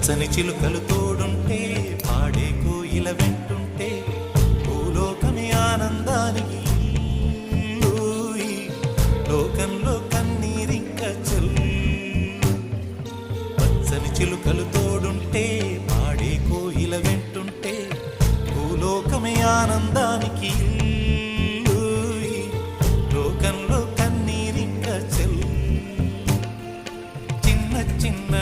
పచ్చని చిలుకలు తోడుంటే పాడే కోయిల వెంటుంటే భూలోకమే ఆనందానికి ఊయి. లోకంలో కన్నీరింక చెల్లు. పచ్చని చిలుకలు తోడుంటే పాడే కోయిల వెంటుంటే భూలోకమే ఆనందానికి ఊయి. లోకంలో కన్నీరింక చెల్లు. చిన్న చిన్న